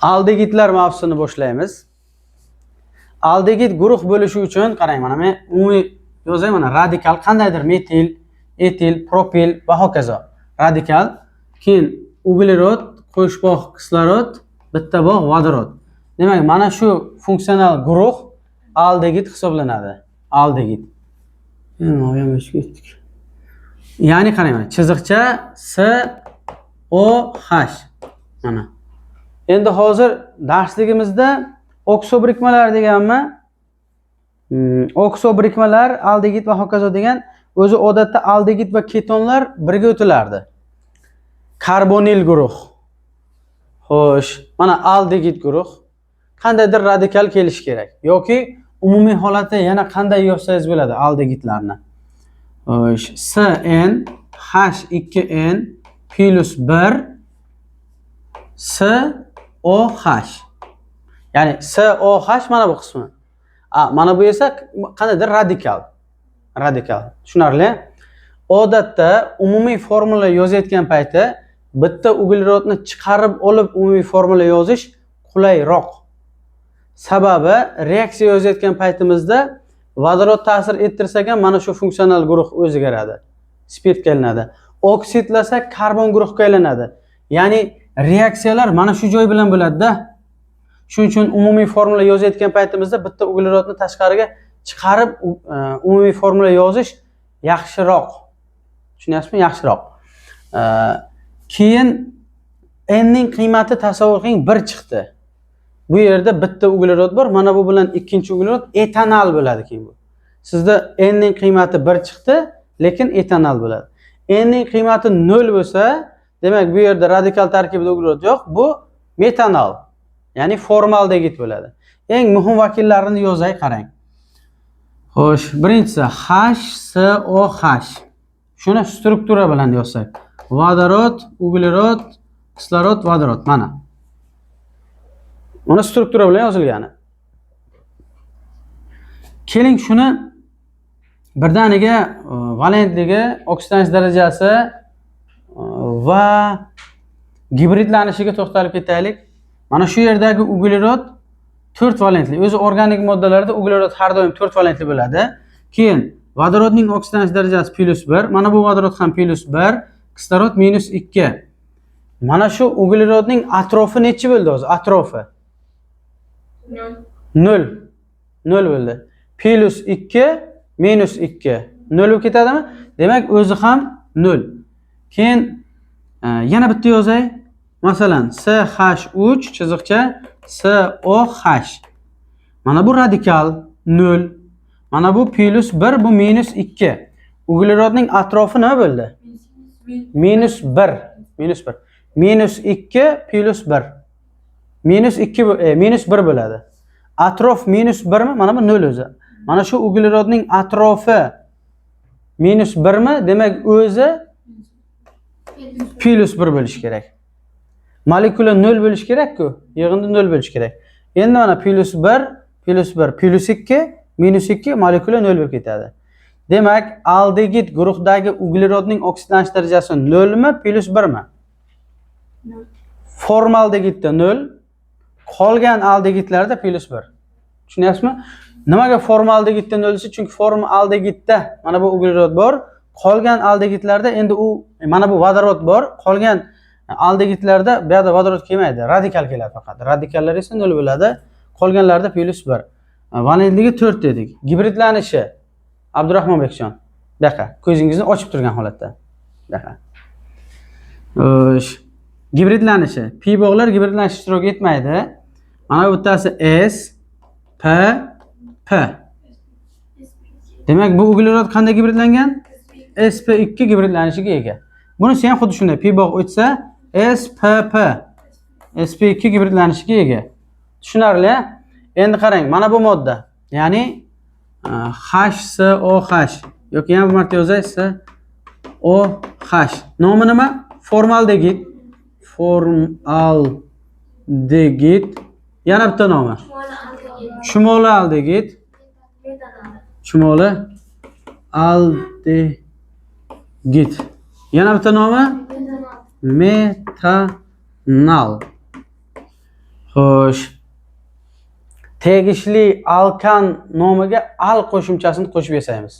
Aldegidlar mavzusini boshlaymiz. Aldegid guruh bo'lishi uchun qarang, mana men umumiy yozay, mana radikal qandaydir metil, etil, propil va hokazo. Radikal, keyin uglerod, qo'shbog' kislorod, bitta bog' vodorod. Demak, mana shu funksional guruh aldegid hisoblanadi. Aldegid. Ya'ni qarang, mana chiziqcha SOH. Mana. Endi hozir darsligimizda okso birikmalar deganmi? Okso birikmalar, aldegid va hokazo degan o'zi odatda aldegid va ketonlar birga o'tilardi. Karbonil guruh. Xo'sh, mana aldegid guruh qandaydir radikal kelish kerak yoki umumiy holati yana qanday yozsangiz bo'ladi aldegidlarni. Xo'sh, CN H2N plus 1 SOH. Ya'ni SOH mana bu qismi. Mana bu esa qandaydir radikal. Radikal. Tushunarli? Odatda umumiy formula yozayotgan payti bitta uglerodni chiqarib olib umumiy formula yozish qulayroq. Sababi reaksiya yozayotgan paytimizda vodorod ta'sir ettirsa ham mana shu funksional guruh o'zgaradi. Spirtga aylanadi. Oksidlasak karbon guruhga aylanadi. Ya'ni reaksiyalar mana shu joy bilan bo'ladi-da. Shuning uchun umumiy formula yozayotgan paytimizda bitta uglerodni tashqariga chiqarib umumiy formula yozish yaxshiroq. Tushunyapsizmi? Yaxshiroq. Keyin n ning qiymati tasavvur qiling 1 chiqdi. Bu yerda bitta uglerod bor, mana bu bilan ikkinchi uglerod etanol bo'ladi keyin bu. Sizda n ning qiymati 1 chiqdi, lekin etanol bo'ladi. N ning qiymati 0 bo'lsa, demak bu yerda radikal tarkibida uglerod yo'q, bu metanol. Ya'ni formaldegid bo'ladi. Eng muhim vakillarini yozay, qarang. Xo'sh, birinchisi HCOH. Shuni struktura bilan yozsak. Vodorod, uglerod, kislorod, vodorod. Mana. Mana struktura bilan yozilgani. Keling shuni birdaniga valentligi, oksidatsiya darajasi va gibridlanishiga to'xtalib ketaylik. Mana shu yerdagi uglerod 4 valentli. O'zi organik moddalarda uglerod har doim 4 valentli bo'ladi. Keyin vodorodning oksidatsiya darajasi +1. Mana bu vodorod ham +1, kislorod -2. Mana shu uglerodning atrofi nechi bo'ldi o'zi? Atrofi 0. 0 bo'ldi. +2 -2. 0 bo'lib ketadimi? Demak, o'zi ham 0. Keyin yana bitta yozay. Masalan, CH3 chiziqcha SOH. Mana bu radikal 0. Mana bu +1, bu -2. Uglerodning atrofi nima bo'ldi? -1. -1. -2 +1. -1 bo'ladi. Atrof -1 mi? Mana bu 0 o'zi. Mana shu uglerodning atrofi -1 mi? Demak, o'zi +1 bo'lishi kerak. Molekula 0 bo'lishi kerak-ku. Yig'inda 0 bo'lishi kerak. Endi mana +1, +1, +2, -2 molekula 0 bo'lib ketadi. Demak, aldegid guruhdagi uglerodning oksidlanish darajasi 0 mi, +1 mi? 0. Formaldegidda 0, qolgan aldegidlarda +1. Tushunyapsizmi? Nimaga formaldegidda 0 desa? Chunki formaldegidda mana bu uglerod bor, qolgan aldegidlarda endi u mana bu vodorod bor, qolgan aldegidlarda bu yerda vodorod kelmaydi, radikal keladi faqat. Radikallar esa 0 bo'ladi, qolganlarda +1. Valentligi 4 dedik. Gibridlanishi Abdurahmonbekjon. Bu yoqqa ko'zingizni ochib turgan holatda. Bu yoqqa. Gibridlanishi. Pi bog'lar gibridlanish ishtirok etmaydi. Mana bu bittasi S, P, P. Demak, bu uglerod qanday gibridlangan? sp2 gibridlanishiga ega. Bunisi ham xuddi shunday. Pi bog' o'tsa spp. sp2 gibridlanishiga ega. Tushunarli? Endi qarang, mana bu modda. Ya'ni HCOH yoki yana bir marta yozay SOH. Nomi nima? Formaldegid. Formaldegid. Yana bitta nomi. Chumoli aldegid. Chumoli aldegid. Yana bitta nomi metanol. Xo'sh. Tegishli alkan nomiga al qo'shimchasini qo'shib yasaymiz.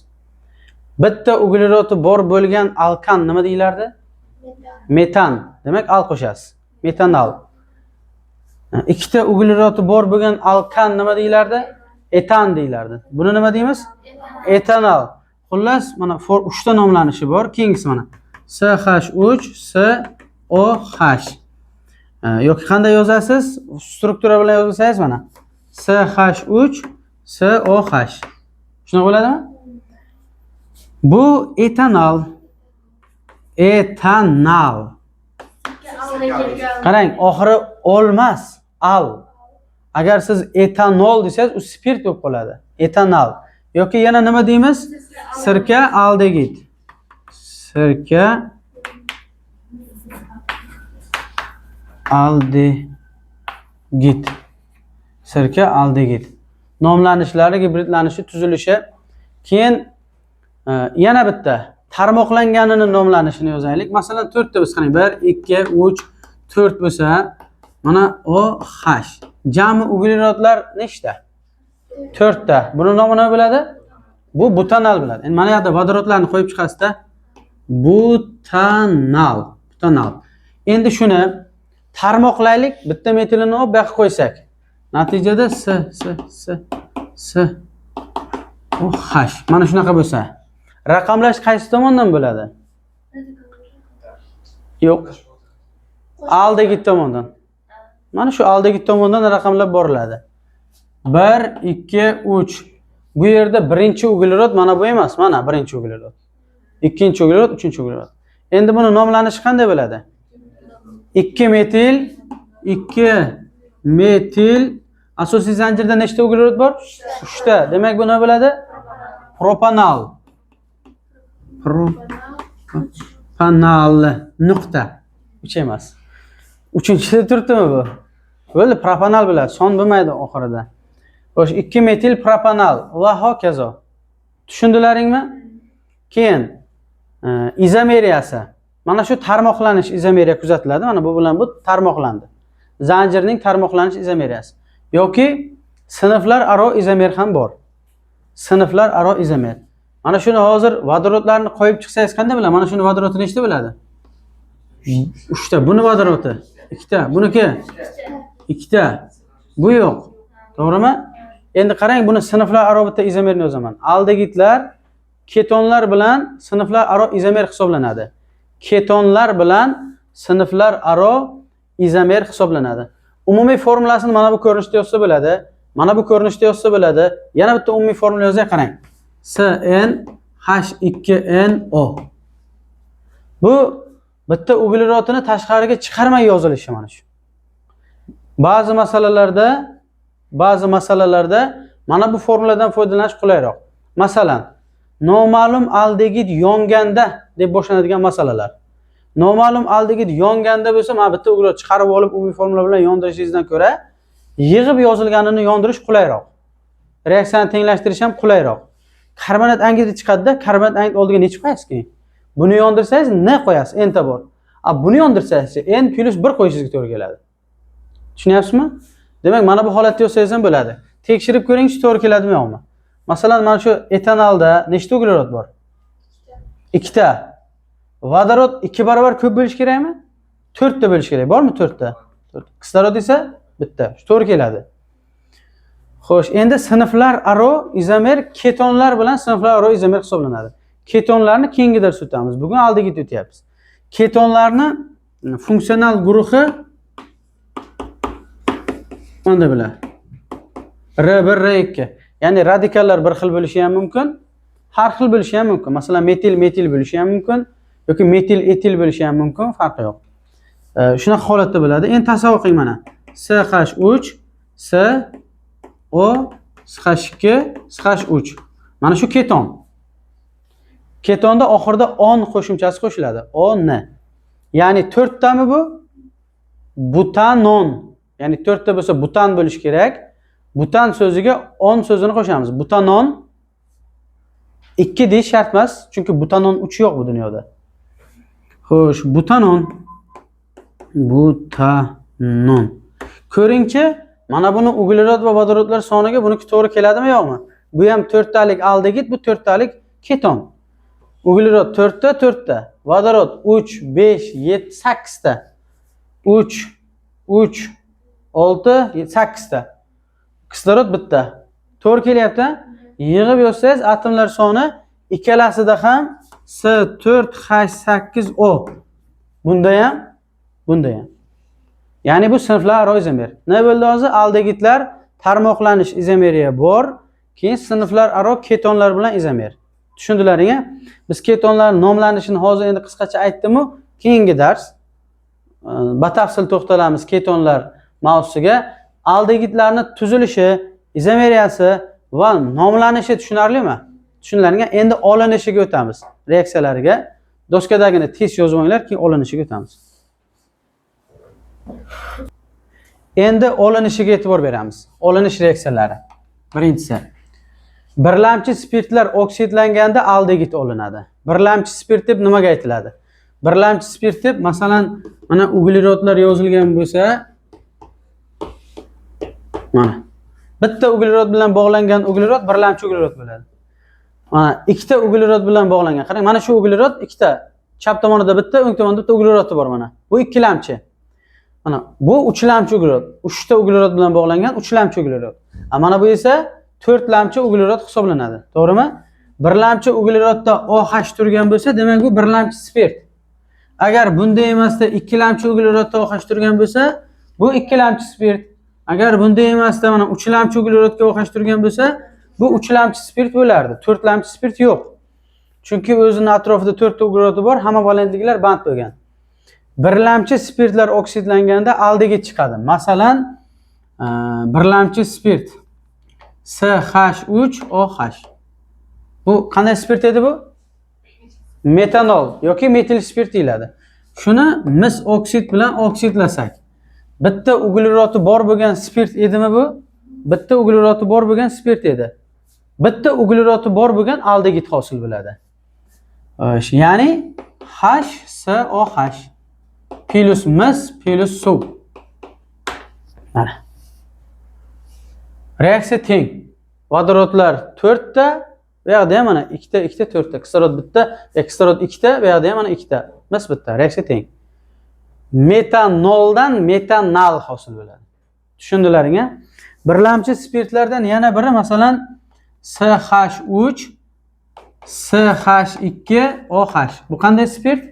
Bitta uglerodi bor bo'lgan alkan nima deyilardi? Metan. Demak, al qo'shasiz. Metanal. Ikkita uglerodi bor bo'lgan alkan nima deyilardi? Etan deyilardi. Buni nima deymiz? Etanol. Xullas, mana 3 ta nomlanishi bor. Keyingisi mana CH3 SOH. Yoki qanday yozasiz? Struktura bilan yozsangiz mana CH3 SOH. Shuna bo'ladimi? Bu etanol. Etanol. Qarang, oxiri olmas, al. Agar siz etanol desangiz, u spirt bo'lib qoladi. Etanol. Yoki yana nima deymiz? Sirka aldegid. Sirka aldegid. Sirka aldegid. Nomlanishlari, gibridlanishi, tuzilishi. Keyin yana bitta tarmoqlanganini nomlanishini yozaylik. Masalan, 4 ta biz qarang. 1 2 3 4 bo'lsa, mana OH. Jami uglerodlar nechta? 4 ta. Buni nomi nima bo'ladi? Bu butanol bo'ladi. Endi mana bu yerda vodorodlarni qo'yib chiqasizda. Butanol. Butanol. Endi shuni tarmoqlaylik, bitta metilini olib bu yoqqa qo'ysak. Natijada S OH. Mana shunaqa bo'lsa, raqamlash qaysi tomondan bo'ladi? Yo'q. Aldagi tomondan. Mana shu aldagi tomondan raqamlab boriladi. 1 2 3. Bu yerda birinchi uglerod mana bu emas, mana birinchi uglerod. Ikkinchi uglerod, uchinchi uglerod. Endi buni nomlanishi qanday bo'ladi? 2 metil, 2 metil. Asosiy zanjirda nechta uglerod bor? 3 ta. Demak, bu nima bo'ladi? Propanol. Propanol nuqta. 3 emas. Uchinchida turibdimi bu? Bo'ldi, propanol bo'ladi. Son bo'lmaydi oxirida. Xo'sh, 2 metil propanol va hokazo. Tushundilaringmi? Keyin izomeriyasi. Mana shu tarmoqlanish izomeriya kuzatiladi. Mana bu bilan bu tarmoqlandi. Zanjirning tarmoqlanish izomeriyasi. Yoki sinflar aro izomer ham bor. Sinflar aro izomer. Mana shuni hozir vodorodlarni qo'yib chiqsangiz qanday bo'ladi? Mana shuni vodorodi nechta bo'ladi? 3 ta. Buni vodorodi 2 ta. Buniki 2 ta. Bu yo'q. To'g'rimi? Endi qarang, buni sinflar aro bitta izomerni yozaman. Aldegidlar ketonlar bilan sinflar aro izomer hisoblanadi. Ketonlar bilan sinflar aro izomer hisoblanadi. Umumiy formulasini mana bu ko'rinishda yozsa bo'ladi. Mana bu ko'rinishda yozsa bo'ladi. Yana bitta umumiy formula yozay, qarang. CnH2NO. Bu bitta uglerodni tashqariga chiqarmay yozilishi mana shu. Ba'zi masalalarda mana bu formuladan foydalanish qulayroq. Masalan, noma'lum aldegid yonganda deb boshlanadigan masalalar. Noma'lum aldegid yonganda bo'lsa, mana bitta uglerod chiqarib olib umumiy formula bilan yondirishingizdan ko'ra, yig'ib yozilganini yondirish qulayroq. Reaksiyani tenglashtirish ham qulayroq. Karbonat angidrid chiqadi-da, karbonat angidrid oldiga nechib qo'yasiz keyin? Buni yondirsangiz N qo'yasiz, N ta bor. Buni yondirsangiz N + 1 qo'yishingizga to'g'ri keladi. Tushunyapsizmi? Demak, mana bu holatda yozsangiz ham bo'ladi. Tekshirib ko'ring, to'g'ri keladimi yo'qmi? Masalan, mana shu etanolda nechta uglerod bor? 2 ta. Vodorod 2 barobar ko'p bo'lish kerakmi? 4 ta bo'lish kerak. Bormi 4 ta? 4. Kislorod esa bitta. Shu to'g'ri keladi. Xo'sh, endi sinflar aro izomer ketonlar bilan sinflar aro izomer hisoblanadi. Ketonlarni keyingi darsda o'tamiz. Bugun aldegid o'tyapmiz. Ketonlarni funksional guruhi qanday bo'ladi? R1, R2. Ya'ni radikallar bir xil bo'lishi ham mumkin, har xil bo'lishi ham mumkin. Masalan, metil bo'lishi ham mumkin yoki metil bo'lishi ham mumkin, farqi yo'q. Shunaqa holatda bo'ladi. Endi tasavvur qiling mana. CH3 SO2 CH3. Mana shu keton. Ketonda oxirida on qo'shimchasi qo'shiladi. On. Ya'ni 4 tami bu? Butanon. Ya'ni 4 ta bo'lsa butan bo'lish kerak. Butan so'ziga on so'zini qo'shamiz. Butanon 2 deyish shart emas, chunki butanon 3 yo'q bu dunyoda. Xo'sh, butanon. Ko'ringchi, mana buni uglerod va vodorodlar soniga buniki to'g'ri keladimi yo'qmi? Bu ham 4 talik aldegid, bu 4 talik keton. Uglerod 4 ta, 4 ta. Vodorod 3, 5, 7, 8 ta. 3, 6, 8 ta. Kislorod bitta. To'g'ri kelyapti. Yig'ib yozsangiz atomlar soni ikkalasida ham S4H8O. Bunda ham. Ya'ni bu sinflararo izomer. Ne bo'ldi hozir? Aldegidlar tarmoqlanish izomeriya bor, keyin sinflararo ketonlar bilan izomer. Tushundilaringmi? Biz ketonlar nomlanishini hozir endi qisqacha aytdim-ku, keyingi dars batafsil to'xtalamiz ketonlar mavzusiga. Aldegidlarning tuzilishi, izomeriyasi va nomlanishi tushunarlimi? Tushunlaringmi? Endi olinishiga o'tamiz. Reaksiyalariga doskadagini tez yozib olinglar, keyin olinishiga o'tamiz. Endi olinishiga e'tibor beramiz. Olinish reaksiyalari. Birinchisi, birlamchi spirtlar oksidlanganda aldegid olinadi. Birlamchi spirt deb nimaga aytiladi? Birlamchi spirt deb, masalan, mana uglerodlar yozilgan bo'lsa, mana bitta uglerod bilan bog'langan uglerod birlamchi uglerod bo'ladi. Mana ikkita uglerod bilan bog'langan. Qarang, mana shu uglerod ikkita, chap tomonida bitta, o'ng tomonda bitta uglerodi bor mana. Bu ikkilamchi. Mana bu uchlamchi uglerod. 3 ta uglerod bilan bog'langan uchlamchi uglerod. Mana bu esa to'rtlamchi uglerod hisoblanadi. To'g'rimi? Birlamchi uglerodda OH turgan bo'lsa, demak bu birlamchi spirt. Agar bunday emasda ikkilamchi uglerodda OH turgan bo'lsa, bu ikkilamchi spirt. Agar bunday emasda mana uchlamchi uglerodga OH turgan bo'lsa, bu uchlamchi spirt bo'lardi. To'rtlamchi spirt yo'q. Chunki o'zining atrofida 4 ta uglerodi bor, hamma valentliklar band bo'lgan. Birlamchi spirtlar oksidlanganda aldegid chiqadi. Masalan, birlamchi spirt CH3OH. Bu qanday spirt edi bu? Metanol yoki metil spirt deyiladi. Shuni mis oksid bilan oksidlasak, bitta uglerodi bor bo'lgan spirt edimi bu? Bitta uglerodi bor bo'lgan spirt edi. Bitta uglerodi bor bo'lgan aldegid hosil bo'ladi. Ya'ni HCOH plus mis plus suv. Mana. Reaksiya teng. Vodorodlar 4 ta, bu yerda ham mana 2 ta, 2 ta, 4 ta. Kislorod bitta, kislorod 2 ta, bu yerda ham mana 2 ta. Mis bitta. Reaksiya teng. Metanoldan metanal hosil bo'ladi. Tushundilaringmi? Birlamchi spirtlardan yana biri, masalan, CH3 CH2OH. Bu qanday spirt?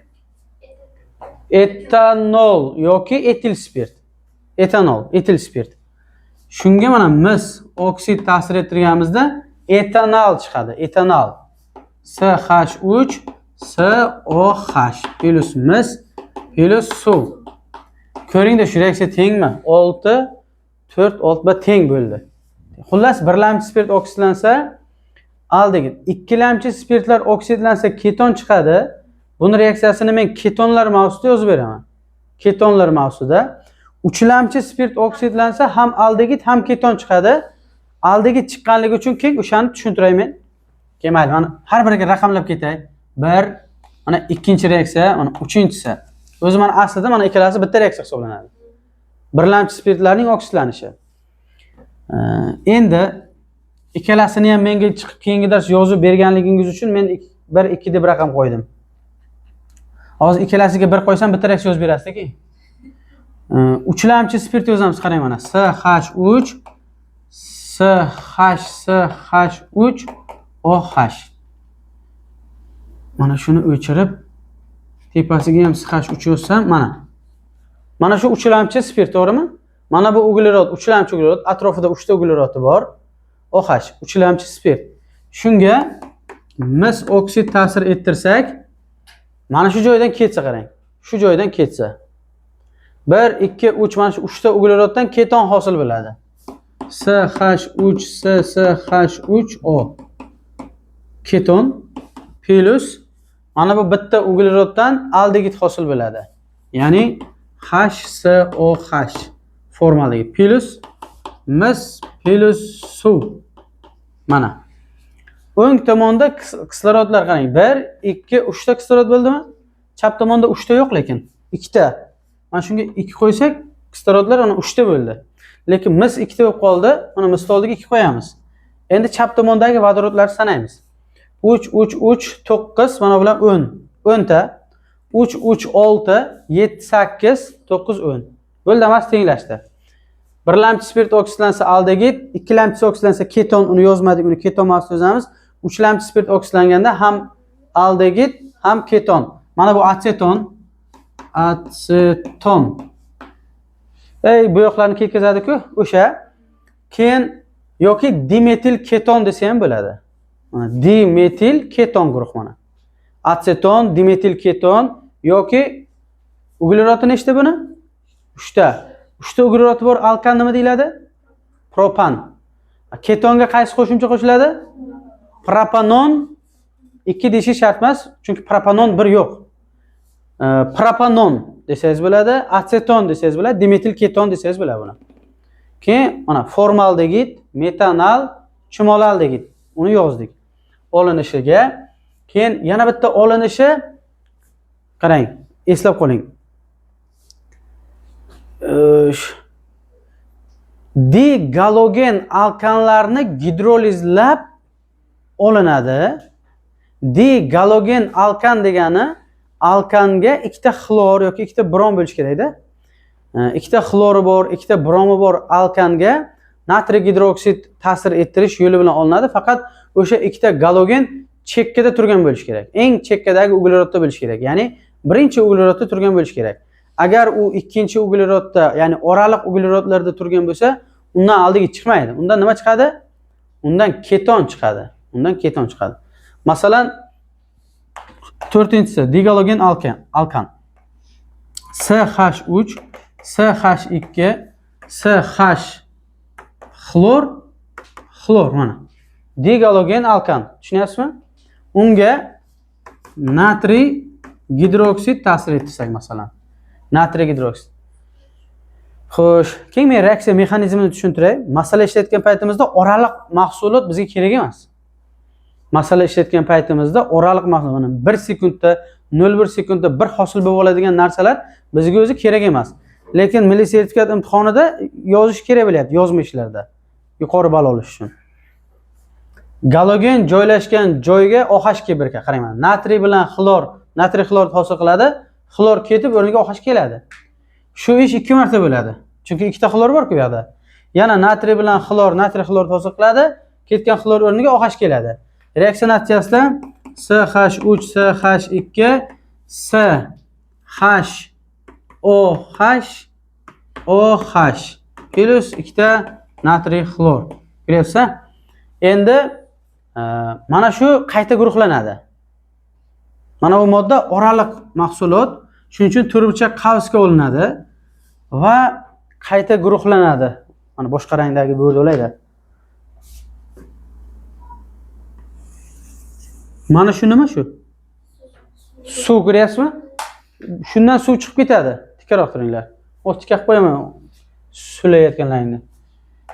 Etanol yoki etil spirt. Etanol, etil spirt. Shunga mana mis oksid ta'sir ettirganimizda etanol chiqadi. Etanol. CH3 COH plus mis plus suv. Ko'ringda shu reaksiya tengmi? 6 4 6 teng bo'ldi. Xullas, birlamchi spirt oksidlansa aldegid, ikkilamchi spirtlar oksidlansa keton chiqadi. Buni reaksiyasini men ketonlar mavzusida yozib beraman. Ketonlar mavzusida uchlamchi spirt oksidlansa ham aldegid ham keton chiqadi. Aldegid chiqqanligi uchun keyin o'shani tushuntiray men. Mayli, mana har biriga raqamlab ketay. 1, mana ikkinchi reaksiya, mana uchinchisi. O'zi mana aslida mana ikkalasi bitta reaksiya hisoblanadi. Birlamchi spirtlarning oksidlanishi. Endi ikkalasini ham menga chiqib keyingi dars yozib berganligingiz uchun men 1 2 deb raqam qo'ydim. Hozir ikkalasiga 1 qo'ysam bitta reaksiya yozib berasiz-ki. Uchlamchi spirt yozamiz, qarang mana. CH3 CH3OH. Mana shuni o'chirib tepasiga ham CH3 yozsam, mana. Mana shu uchlamchi spirt, to'g'rimi? Mana bu uglerod, uchlamchi uglerod, atrofida 3 ta uglerodi bor. OH, uchlamchi spirt. Shunga mis oksid ta'sir ettirsak, mana shu joydan ketsa, qarang. Shu joydan ketsa. 1 2 3, mana shu 3 ta ugleroddan keton hosil bo'ladi. CH3CH3O. Keton plus mana bu bitta ugleroddan aldegid hosil bo'ladi. Ya'ni HCOH formaligi plus mis plus suv. Mana. O'ng tomonda kislorodlar qarang. 1 2 3 ta kislorod bo'ldimi? Chap tomonda 3 ta yo'q, lekin 2 ta. Mana shunga 2 qo'ysak, kislorodlar ana 3 ta bo'ldi. Lekin mis 2 ta bo'lib qoldi. Mana misni oldiga 2 qo'yamiz. Endi chap tomondagi vodorodlarni sanaymiz. 3 3 3 9 mana bilan 10. 10 ta. 3 3 6 7 8 9 10. Bo'ldi, emas tenglashdi. Birlamchi spirt oksidlansa aldegid, ikkilamchisi oksidlansa keton, uni yozmadik, uni keton emas yozamiz. Uchlamchi spirt oksidlanganda ham aldegid, ham keton. Mana bu aseton. Aseton. Bu yoqlarni ketkazadi-ku, o'sha. Keyin yoki dimetil keton desa ham bo'ladi. Mana dimetil keton guruh mana. Aseton, dimetil keton yoki uglerodi nechta buni? 3 ta. 3 ta uglerodi bor alkan nima deyiladi? Propan. Ketonga qaysi qo'shimcha qo'shiladi? Propanon 2 deyish shart emas, chunki propanon 1 yo'q. Propanon desangiz bo'ladi, aseton desangiz bo'ladi, dimetil keton desangiz bo'ladi buni. Keyin mana formaldegid, metanal, chumolaldegid. Uni yozdik. Olinishiga, keyin yana bitta olinishi qarang, eslab qoling. Digalogen alkanlarni gidrolizlab olinadi. Digalogen alkan degani alkanga ikkita xlor yoki ikkita brom bo'lish kerak-da. Ikkita xlori bor, ikkita bromi bor alkanga natriy gidroksid ta'sir ettirish yo'li bilan olinadi. Faqat o'sha ikkita galogen chekkada turgan bo'lish kerak. Eng chekkadagi uglerodda bo'lish kerak. Ya'ni birinchi uglerodda turgan bo'lish kerak. Agar u ikkinchi uglerodda, ya'ni oraliq uglerodlarda turgan bo'lsa, undan oldiga chiqmaydi. Undan nima chiqadi? Undan keton chiqadi. Undan keton chiqadi. Masalan, 4-inchisi digalogen alkan. CH3, CH2, CH xlor mana. Digalogen alkan. Tushunyapsizmi? Unga natriy gidroksid ta'sir etsak masalan. Natriy gidroksid. Xo'sh, keyin men reaksiya mexanizmini tushuntiray. Masala ishlatgan paytimizda oraliq mahsulot bizga kerak emas. Masala ishlatgan paytimizda oraliq mahsulot 1 sekundda, 0,1 sekundda bir hosil bo'lib oladigan narsalar bizga o'zi kerak emas. Lekin milliy sertifikat imtihonida yozish kerak bo'lyapti, yozma ishlarda. Yuqori ball olish uchun. Galogen joylashgan joyga OH birga qarang mana. Natriy bilan xlor, natriy xlor hosil qiladi. Xlor ketib o'rniga OH keladi. Shu ish 2 marta bo'ladi. Chunki ikkita xlor bor-ku bu yerda. Yana natriy bilan xlor, natriy xlor hosil qiladi. Ketgan xlor o'rniga OH keladi. Reaksiya natijasida CH3, CH2, OH plus ikkita natriy xlor. Ko'ryapsiz? Endi mana shu qayta guruhlanadi. Mana bu modda oraliq mahsulot, shuning uchun turibcha qavsga olinadi va qayta guruhlanadi. Mana boshqa rangdagi bo'ldi o'laydi. Mana shu nima shu? Suv ko'ryapsizmi? Shundan suv chiqib ketadi. Tikroq turinglar. O tikib qo'yaman sulayotganlaringni.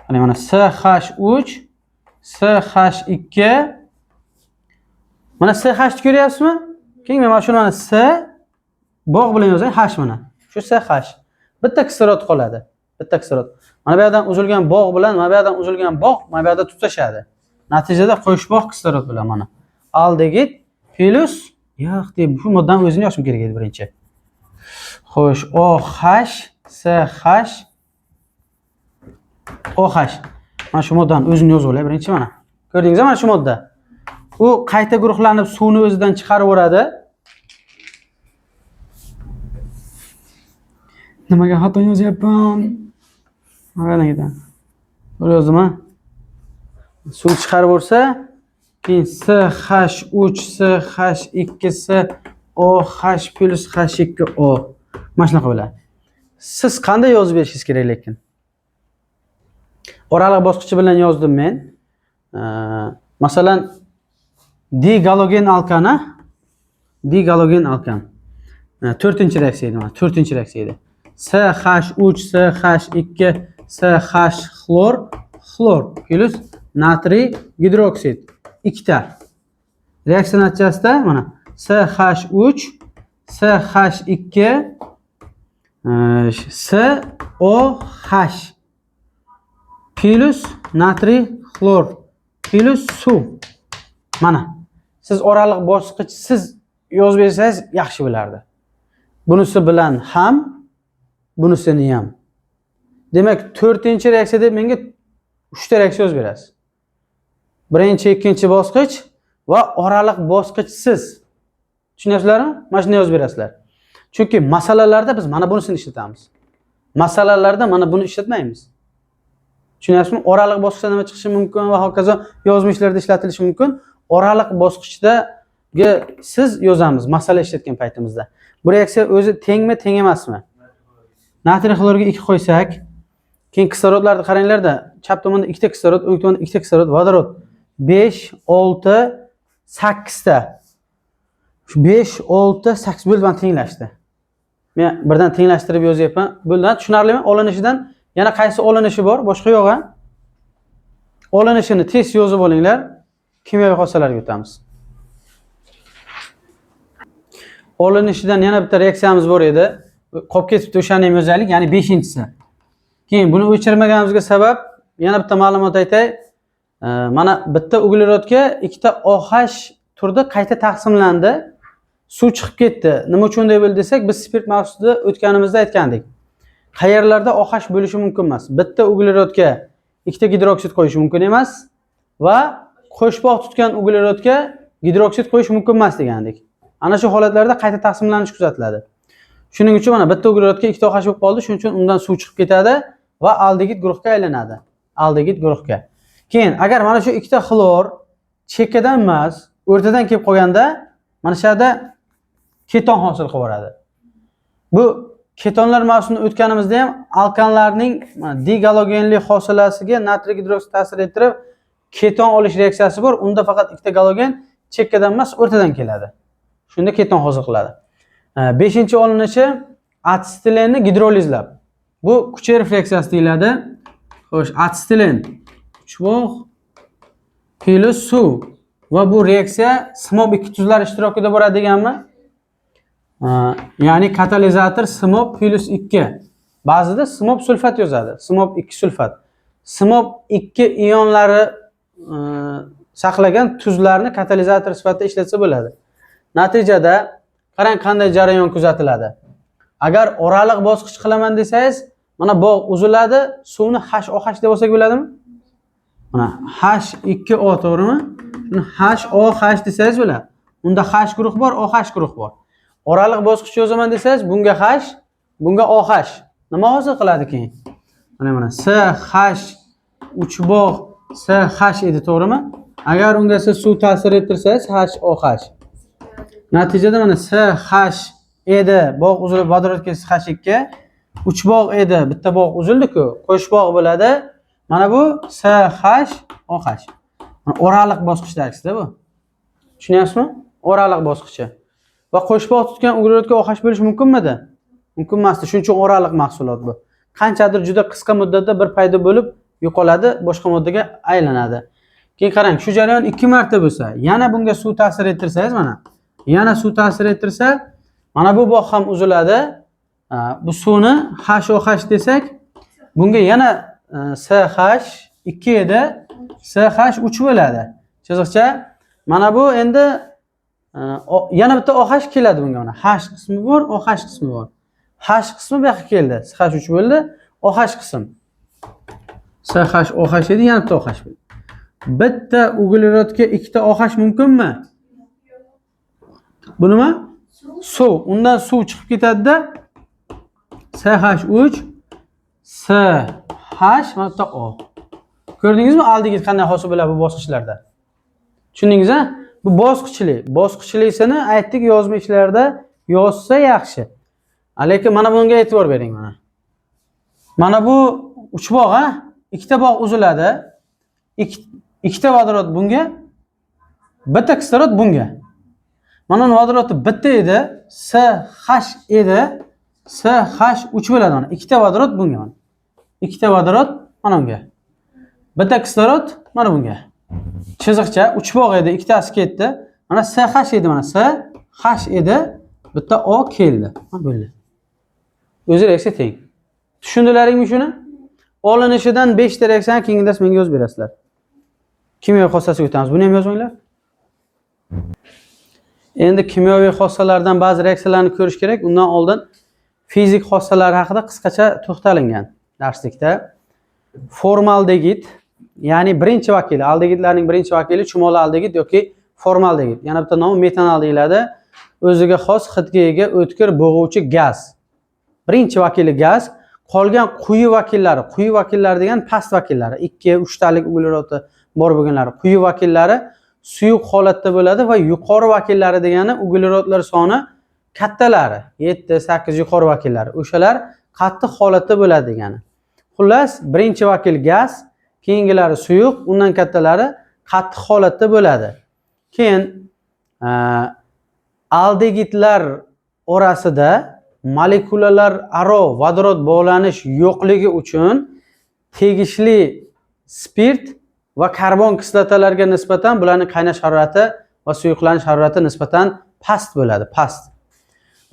Mana CH3, CH2. Mana CH ko'ryapsizmi? Keyin mana shuni mana C bog' bilan yozing, H mana. Shu CH. Bitta kislorod qoladi. Bitta kislorod. Mana bu yerdan uzilgan bog' bilan mana bu yerdan uzilgan bog' mana bu yerda tutashadi. Natijada qo'shbog' kislorod bilan mana. Aldegid plus yo'q deb shu moddani o'zini yozishim kerak edi birinchi. Xo'sh, OH, CH, OH. Mana shu moddani o'zini yozib olay birinchi mana. Ko'rdingizmi mana shu modda? U qayta guruhlanib suvni o'zidan chiqarib o'radi. Nimaga xato yozyapman? Mana ekan. To'g'ri yozdim-a? Suv chiqarib o'rsa, keyin CH3, CH2, OH plus H2O. Mana shunaqa bo'ladi. Siz qanday yozib berishingiz kerak lekin? Oraliq bosqichi bilan yozdim men. Masalan, digalogen alkana, digalogen alkan. 4-reaksiya edi mana, 4-reaksiya edi. CH3, CH2, CH xlor plus natriy gidroksid. Ikkita. Reaksiya natijasida mana CH3, CH2, SOH plus natriy xlor plus suv. Mana siz oraliq bosqichsiz yozib bersangiz yaxshi bo'lardi. Bunisi bilan ham, bunisini ham. Demak, 4-reaksiya deb menga 3 ta reaksiya yozib berasiz. Birinchi, ikkinchi bosqich va oraliq bosqichsiz. Tushunyapsizlarmi? Mana shuni yozib berasizlar. Chunki masalalarda biz mana bunisini ishlatamiz. Masalalarda mana buni ishlatmaymiz. Tushunyapsizmi? Oraliq bosqichda nima chiqishi mumkin va hokazo yozmishlarda ishlatilishi mumkin. Oraliq bosqichdagi siz yozamiz masala ishlatgan paytimizda. Bu reaksiya o'zi tengmi, teng emasmi? Natriy xlorga 2 qo'ysak, keyin kislorodlarni qaranglarda, chap tomonda 2 ta kislorod, o'ng tomonda 2 ta kislorod, vodorod 5, 6, 8 ta. 5, 6, 8 bo'lib tenglashdi. Men birdan tenglashtirib yozyapman. Bundan tushunarlimi? Olinishidan yana qaysi olinishi bor? Boshqa yo'q, ha? Olinishini tez yozib olinglar. Kimyoviy xossalarga o'tamiz. Olinishidan yana bitta reaksiyamiz bor edi. Qolib ketibdi, o'shani ham yozaylik, ya'ni 5-inchisi. Keyin buni o'chirmaganimizga sabab yana bitta ma'lumot aytay. Mana bitta uglerodga 2 ta OH turda qayta taqsimlandi. Suv chiqib ketdi. Nima uchun deb desak, biz spirt mavzusida o'tganimizda aytgandik. Qayerlarda OH bo'lishi mumkin emas. Bitta uglerodga 2 ta gidroksid qo'yish mumkin emas va qo'shboq tutgan uglerodga gidroksid qo'yish mumkin emas degandik. Ana shu holatlarda qayta taqsimlanish kuzatiladi. Shuning uchun mana bitta uglerodga 2 ta OH bo'lib qoldi, shuning uchun undan suv chiqib ketadi va aldegid guruhga aylanadi. Aldegid guruhga. Keyin agar mana shu 2 ta xlor chekkadan emas, o'rtadan kelib qolganda, mana shu yerda keton hosil qilib yoradi. Bu ketonlar mavzusini o'tganimizda ham alkanlarning digalogenli hosilasiga natriy gidroksid ta'sir ettirib keton olish reaksiyasi bor. Unda faqat 2 ta galogen chekkadan emas, o'rtadan keladi. Shunda keton hosil qiladi. 5-chi olinishi atsetilenni gidrolizlab. Bu Kucherov reaksiyasi deyiladi. Xo'sh, atsetilen chuvoq plus suv va bu reaksiya SMOP 2 tuzlar ishtirokida bo'ladi deganmi? Ya'ni katalizator SMOP plus 2. Ba'zida SMOP sulfat yozadi. SMOP 2 sulfat. SMOP 2 ionlari saqlagan tuzlarni katalizator sifatida ishlatsa bo'ladi. Natijada qarang qanday jarayon kuzatiladi. Agar oraliq bosqich qilaman desangiz, mana bog' uziladi, suvni HOH deb olsak bo'ladimi? Mana H2O, to'g'rimi? Shuni HOH desangiz bo'ladi. Unda H guruh bor, OH guruh bor. Oraliq bosqich yozaman desangiz, bunga H, bunga OH. Nima hosil qiladi keyin? Mana CH 3 bog' CH edi, to'g'rimi? Agar unga siz suv ta'sir ettirsangiz, HOH. Natijada mana CH edi, bog' uzilib vodorodga H2, 3 bog' edi, bitta bog' uzildi-ku, qo'sh bog' bo'ladi. Mana bu CH-OH. Mana oraliq bosqichdagisi bu. Tushunyapsizmi? Oraliq bosqichi. Va qo'sh bog' tutgan uglerodga OH bo'lish mumkinmidi? Mumkin emasdi. Shuning uchun oraliq mahsulot bu. Qanchadir juda qisqa muddatda bir paydo bo'lib yo'qoladi, boshqa moddaga aylanadi. Keyin qarang, shu jarayon 2 marta bo'lsa, yana bunga suv ta'sir ettirsangiz, mana yana suv ta'sir ettirsa, mana bu bog' ham uziladi. Bu suvni HOH desak, bunga yana CH2 edi, CH3 bo'ladi. Chiziqcha. Mana bu endi yana bitta OH keladi bunga, mana H qismi bor, OH qismi bor. H qismi bu yoqqa keldi, CH3 bo'ldi, OH qism. CH-OH edi, yana bitta OH bo'ldi. Bitta uglerodga 2 ta OH mumkinmi? Bu nima? Suv. Undan suv chiqib ketadi-da. CH3, CH va bitta O. Ko'rdingizmi aldagi qanday hosil bo'ladi bu bosqichlarda? Tushundingizmi? Bu bosqichli. Bosqichlisini aytdik, yozma ishlarda yozsa yaxshi. Lekin mana bunga e'tibor bering mana. Mana bu 3 bog', ha? 2 ta bog' uziladi. 2 ta vodorod bunga, bitta kislorod bunga. Mana vodorodi bitta edi, CH edi, CH3 bo'ladi mana. 2 ta vodorod bunga mana. 2 ta vodorod mana bunga. Bitta kislorod mana bunga. Chiziqcha 3 bog' edi, 2 tasi ketdi. Mana CH edi, mana CH edi, bitta O keldi. Mana bo'ldi. o'zi reaksiya teng. Tushundilaringmi shuni? Olinishidan 5 ta reaksiyani keyingi dars menga yozib berasizlar. Kimyoviy xossasiga o'tamiz. Buni ham yozinglar. Endi kimyoviy xossalardan ba'zi reaksiyalarni ko'rish kerak. Undan oldin fizik xossalari haqida qisqacha to'xtalingan darslikda. Formaldegid, ya'ni birinchi vakili, aldegidlarning birinchi vakili chumoli aldegid yoki formaldegid. Yana bitta nomi metanol deyiladi. O'ziga xos hidga ega o'tkir bo'g'uvchi gaz. Birinchi vakili gaz, qolgan quyi vakillari degan past vakillari, 2-3 talik uglерodi bor bo'lganlari, quyi vakillari suyuq holatda bo'ladi va yuqori vakillari degani uglerodlar soni kattalari, 7-8 yuqori vakillari, o'shalar qattiq holatda bo'ladi degani. Xullas, birinchi vakil gaz, keyingilari suyuq, undan kattalari qattiq holatda bo'ladi. Keyin aldegidlar orasida molekulalar aro vodorod bog'lanish yo'qligi uchun tegishli spirt va karbon kislotalarga nisbatan bularning qaynash harorati va suyuqlanish harorati nisbatan past bo'ladi, past.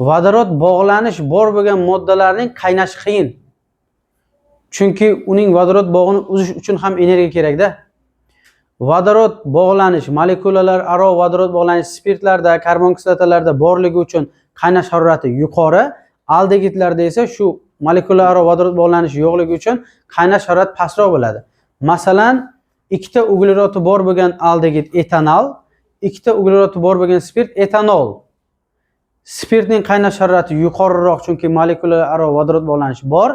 Vodorod bog'lanish bor bo'lgan moddalarning qaynashi qiyin. Chunki uning vodorod bog'ini uzish uchun ham energiya kerak-da. Vodorod bog'lanish, molekulalar aro vodorod bog'lanish spirtlarda, karbon kislotalarda borligi uchun qaynash harorati yuqori, aldegidlarda esa shu molekulalar aro vodorod bog'lanishi yo'qligi uchun qaynash harorati pastroq bo'ladi. Masalan, ikkita uglerodi bor bo'lgan aldegid etanol, ikkita uglerodi bor bo'lgan spirt etanol. Spirtning qaynash harorati yuqoriroq chunki molekulalar aro vodorod bog'lanishi bor.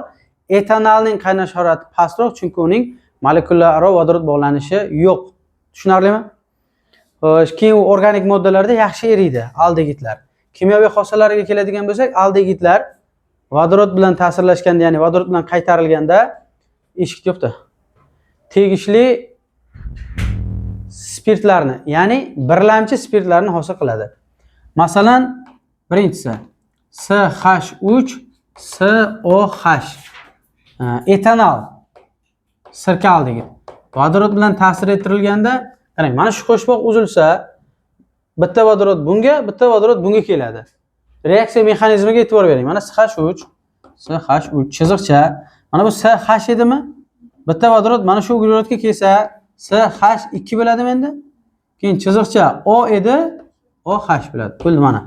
Etanolning qaynash harorati pastroq chunki uning molekulalar aro vodorod bog'lanishi yo'q. Tushunarlimi? Xo'sh, keyin organik moddalarda yaxshi eriydi aldegidlar. Kimyoviy xossalariga keladigan bo'lsak, aldegidlar vodorod bilan ta'sirlashganda, ya'ni vodorod bilan qaytarilganda eshik yo'qda. Tegishli spirtlarni, ya'ni birlamchi spirtlarni hosil qiladi. Masalan, birinchisi CH3 SOH. Etanol, sirka aldegid. Vodorod bilan ta'sir ettirilganda, qarang, mana shu qo'shmoq uzilsa, bitta vodorod bunga keladi. Reaksiya mexanizmiga e'tibor bering. Mana CH3 chiziqcha. Mana bu CH edimi? Bitta vodorod mana shu uglerodga kelsa, CH2 bo'ladimi endi? Keyin chiziqcha O edi, OH bo'ladi. Bo'ldi mana.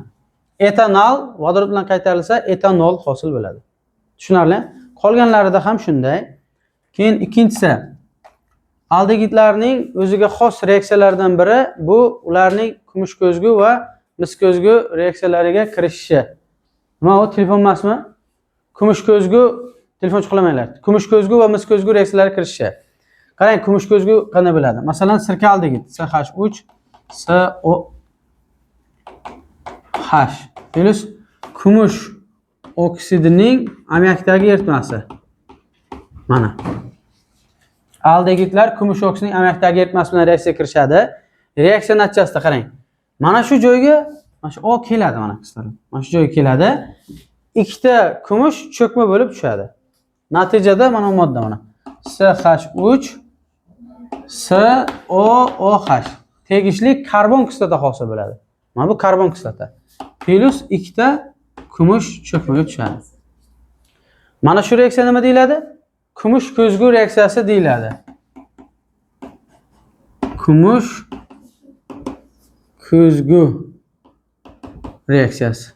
Etanol vodorod bilan qaytarilsa, etanol hosil bo'ladi. Tushunarli? Qolganlarida ham shunday. Keyin ikkinchisi, aldegidlarning o'ziga xos reaksiyalaridan biri bu ularning kumush ko'zgu va mis ko'zgu reaksiyalariga kirishishi. Nima u, telefon emasmi? Kumush ko'zgu, telefon chiqalamanglar. Kumush ko'zgu va mis ko'zgu reaksiyalariga kirishishi. Qarang, kumush ko'zgu qanday bo'ladi? Masalan, sirka aldegid CH3 SOH plus kumush oksidining amyakdagi eritmasi. Mana. Aldegidlar kumush oksidining amyakdagi eritmasi bilan reaksiyaga kirishadi. Reaksiya natijasida qarang. Mana shu joyga, mana shu O keladi mana kislorod. Mana shu joyga keladi. Ikkita kumush cho'kma bo'lib tushadi. Natijada mana bu modda mana. CH3 SOOH tegishli karbon kislota hosil bo'ladi. Mana bu karbon kislota. Plus ikkita kumush cho'kmaga tushadi. Mana shu reaksiya nima deyiladi? Kumush ko'zgu reaksiyasi deyiladi. Kumush ko'zgu reaksiyasi.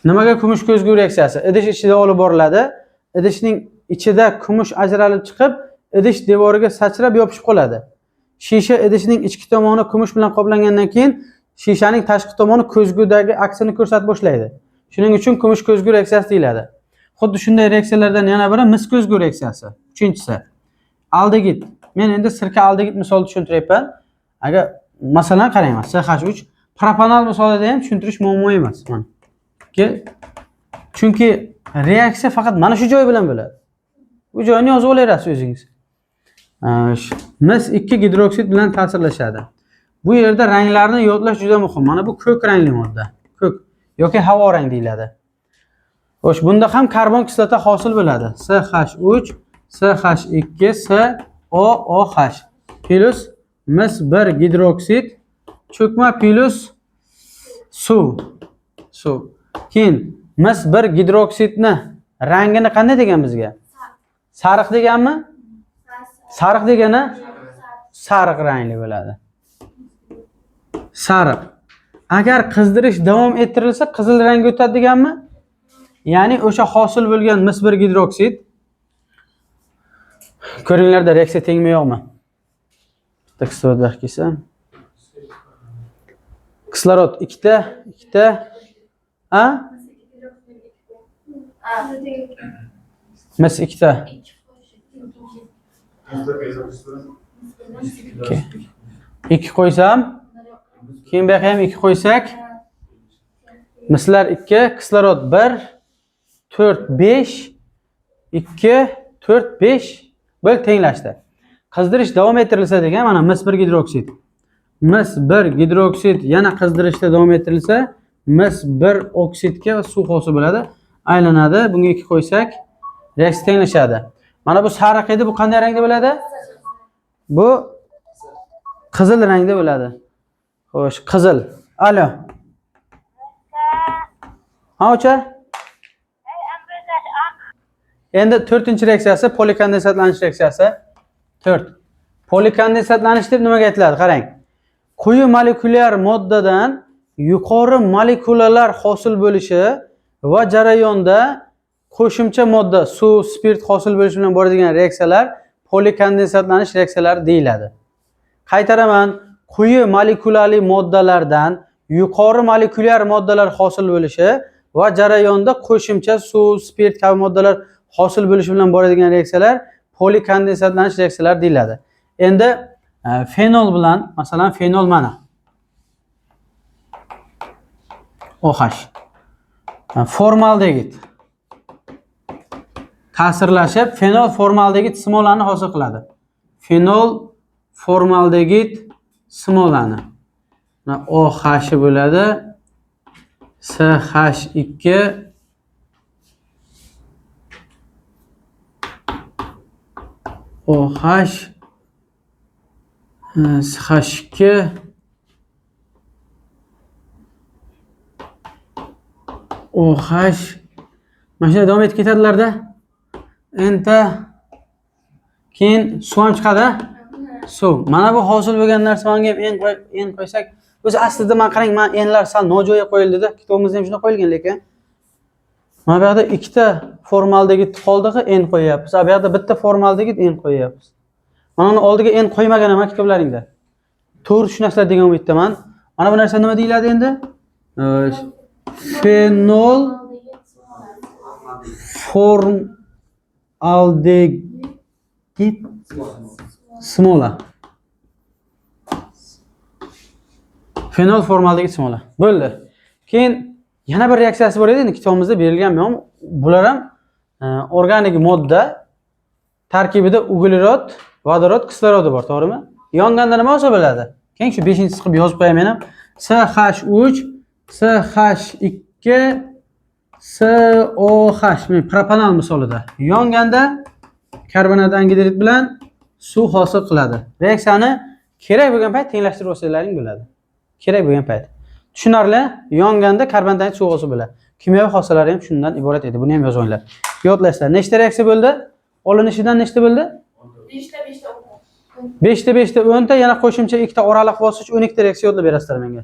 Nimaga kumush ko'zgu reaksiyasi? Idish ichida olib boriladi. Idishning ichida kumush ajralib chiqib, idish devoriga sachrab yopishib qoladi. Shisha idishning ichki tomoni kumush bilan qoplangandan keyin shishaning tashqi tomoni ko'zgudagi aksini ko'rsatib boshlaydi. Shuning uchun kumush ko'zgu reaksiyasi deyiladi. Xuddi shunday reaksiyalardan yana biri mis ko'zgu reaksiyasi. Uchinchisi aldegid. Men endi sirka aldegid misolida tushuntiryapman. Agar masalan qarayman, CH3 propanol misolida ham tushuntirish muammo emas. Mana. Chunki reaksiya faqat mana shu joy bilan bo'ladi. Bu joyni yozib olaysiz o'zingiz. Mis 2 gidroksid bilan ta'sirlashadi. Bu yerda ranglarni yodlash juda muhim. Mana bu ko'k rangli modda. Ko'k yoki havo rang deyiladi. Xo'sh, bunda ham karbon kislota hosil bo'ladi. CH3 CH2 SOOH plus mis 1 gidroksid cho'kma plus suv. Keyin mis 1 gidroksidni rangini qanday degan bizga? Sariq deganmi? Sariq degani sariq rangli bo'ladi. Sariq. Agar qizdirish davom ettirilsa qizil rangga o'tadi deganmi? Ya'ni o'sha hosil bo'lgan mis 1 gidroksid ko'ringlarda reaksiya tengmi yo'qmi? Bitta kislorod bor kelsa. Kislorod 2 ta, a? Mis 2 ta. 2 qo'ysam, keyin bu yoqqa ham 2 qo'ysak, mislar 2, kislorod 1, 4, 5, 2, 4, 5 bo'l tenglashdi. Qizdirish davom ettirilsa degan mana mis 1 gidroksid. Mis 1 gidroksid yana qizdirishda davom ettirilsa, mis 1 oksidga suv hosil bo'ladi, aylanadi. Bunga 2 qo'ysak, reaksiya tenglashadi. Mana bu sariq edi, bu qanday rangda bo'ladi? Bu qizil rangda bo'ladi. Xo'sh, qizil. Alo. Ha, o'cha? Endi 4-reaksiyasi polikondensatlanish reaksiyasi. 4. Polikondensatlanish deb nimaga aytiladi? Qarang. Quyi molekulyar moddadan yuqori molekulalar hosil bo'lishi va jarayonda qo'shimcha modda, suv, spirt hosil bo'lishi bilan boradigan reaksiyalar polikondensatlanish reaksiyalari deyiladi. Qaytaraman, quyi molekulali moddalardan yuqori molekulyar moddalar hosil bo'lishi va jarayonda qo'shimcha suv, spirt kabi moddalar hosil bo'lishi bilan boradigan reaksiyalar polikondensatlanish reaksiyalari deyiladi. Endi fenol bilan, masalan, fenol mana. OH. Formaldegid ta'sirlashib fenol formaldegid smolani hosil qiladi. Fenol formaldegid smolani. OH bo'ladi. CH2 OH CH2 OH mana shunday davom etib ketadilarda. Endi keyin suv ham chiqadi. Suv. Mana bu hosil bo'lgan narsani ham en qo'ysak, o'zi aslida men qarang, men enlar sal nojo'ya qo'yildi-da. Kitobimizda ham shunday qo'yilgan lekin. Mana bu yerda ikkita formaldegid qoldi-ku, en qo'yapmiz. Bu yerda bitta formaldegid en qo'yapmiz. Mana uni oldiga en qo'ymagan emas kitoblaringda. To'g'ri tushunasizlar degan umiddaman. Mana bu narsa nima deyiladi endi? Fenol formaldegid smola. Fenol formaldegid smola. Bo'ldi. Keyin yana bir reaksiyasi bor edi, endi kitobimizda berilgan ham. Bular ham organik modda tarkibida uglerod, vodorod, kislorodi bor, to'g'rimi? Yonganda nima hosil bo'ladi? Keyin shu 5-chi qilib yozib qo'yaman ham. CH3, CH2, COH. Men propanol misolida. Yonganda karbonat angidrid bilan suv hosil qiladi. Reaksiyani kerak bo'lgan payt tenglashtirib olsalaring bo'ladi. Kerak bo'lgan payt. Tushunarli? Yonganda karbonat angidrid suv hosil bo'ladi. Kimyoviy hosilalari ham shundan iborat edi. Buni ham yozib olinglar. Yodlaysizlar. Nechta reaksiya bo'ldi? Olinishidan nechta bo'ldi? 5 ta 10 ta, yana qo'shimcha 2 ta oraliq bosqich 12 ta reaksiya yodlab berasizlar menga.